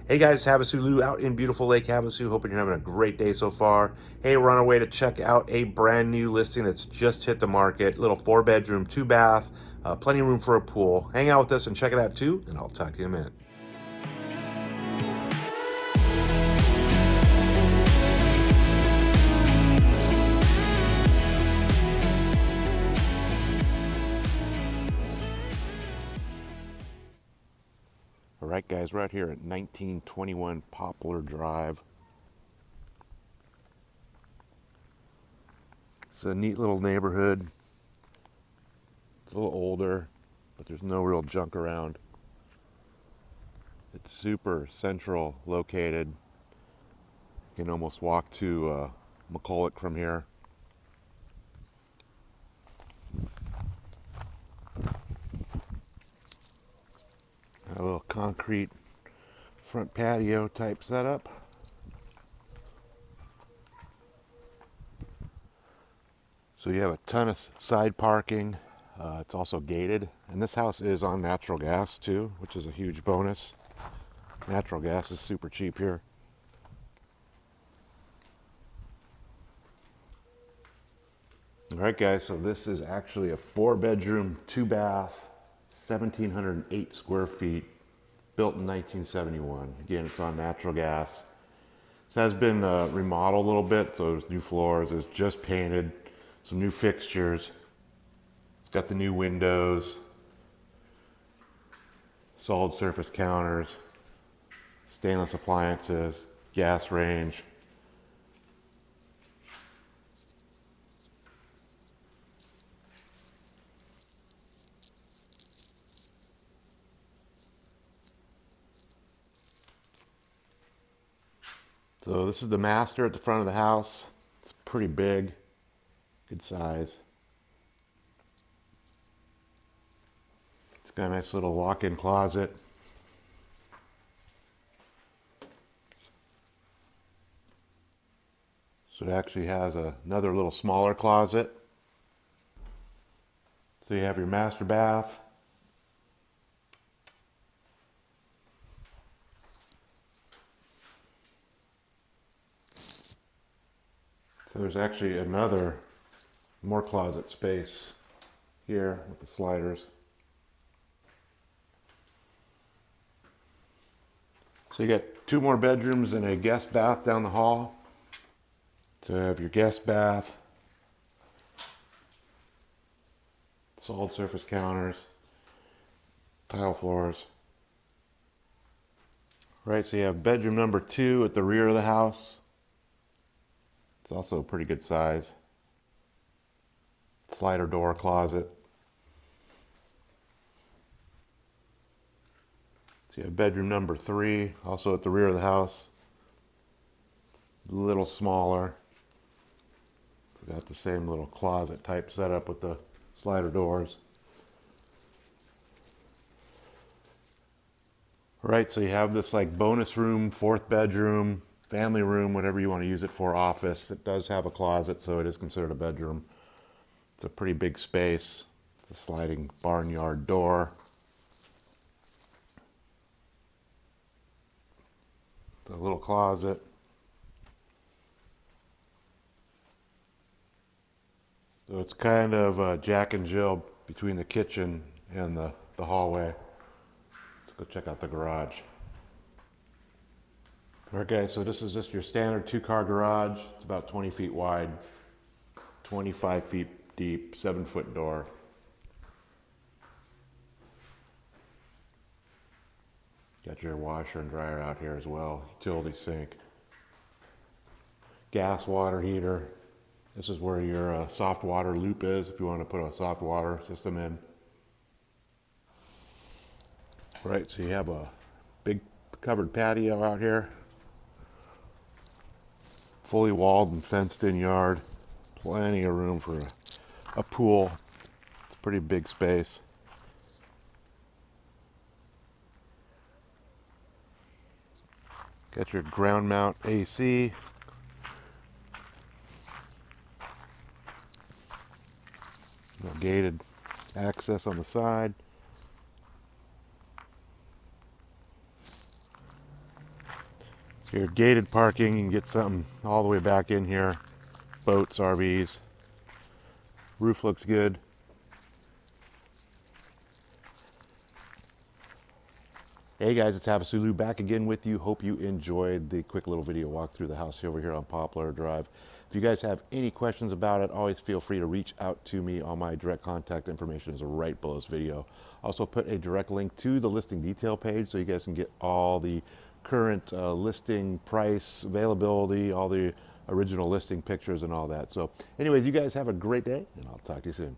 Hey guys, HavasuLew out in beautiful Lake Havasu. Hoping you're having a great day so far. Hey, we're on our way to check out a brand new listing that's just hit the market. Little 4-bedroom, 2-bath, plenty of room for a pool. Hang out with us and check it out too, and I'll talk to you in a minute. All right, guys, we're out here at 1921 Poplar Drive. It's a neat little neighborhood. It's a little older, but there's no real junk around. It's super central located. You can almost walk to McCulloch from here. A little concrete front patio type setup. So you have a ton of side parking. It's also gated. And this house is on natural gas too, which is a huge bonus. Natural gas is super cheap here. All right, guys, so this is actually a 4-bedroom, 2-bath, 1,708 square feet, built in 1971. Again, it's on natural gas. This has been remodeled a little bit, so there's new floors, it's just painted, some new fixtures. It's got the new windows, solid surface counters, stainless appliances, gas range. So this is the master at the front of the house. It's pretty big, good size. It's got a nice little walk-in closet. So it actually has another little smaller closet. So you have your master bath. So there's actually another more closet space here with the sliders. So you got 2 more bedrooms and a guest bath down the hall. So you have your guest bath, solid surface counters, tile floors. Right, so you have bedroom number 2 at the rear of the house. It's also a pretty good size. Slider door closet. So you have bedroom number 3, also at the rear of the house. A little smaller. It's got the same little closet type setup with the slider doors. All right, so you have this like bonus room, 4th bedroom, family room, whatever you want to use it for, office. It does have a closet, so it is considered a bedroom. It's a pretty big space. It's a sliding barnyard door. The little closet. So it's kind of Jack and Jill between the kitchen and the hallway. Let's go check out the garage. Okay, so this is just your standard 2-car garage. It's about 20 feet wide, 25 feet deep, 7-foot door. Got your washer and dryer out here as well, utility sink. Gas water heater. This is where your soft water loop is if you want to put a soft water system in. Right, so you have a big covered patio out here. Fully walled and fenced in yard. Plenty of room for a pool. It's a pretty big space. Got your ground mount AC. Gated access on the side. Here, gated parking. You can get something all the way back in here. Boats, RVs. Roof looks good. Hey guys, it's HavasuLew back again with you. Hope you enjoyed the quick little video walk through the house over here on Poplar Drive. If you guys have any questions about it, always feel free to reach out to me. All my direct contact information is right below this video. Also put a direct link to the listing detail page so you guys can get all the current listing price, availability, all the original listing pictures and all that. So anyways, you guys have a great day and I'll talk to you soon.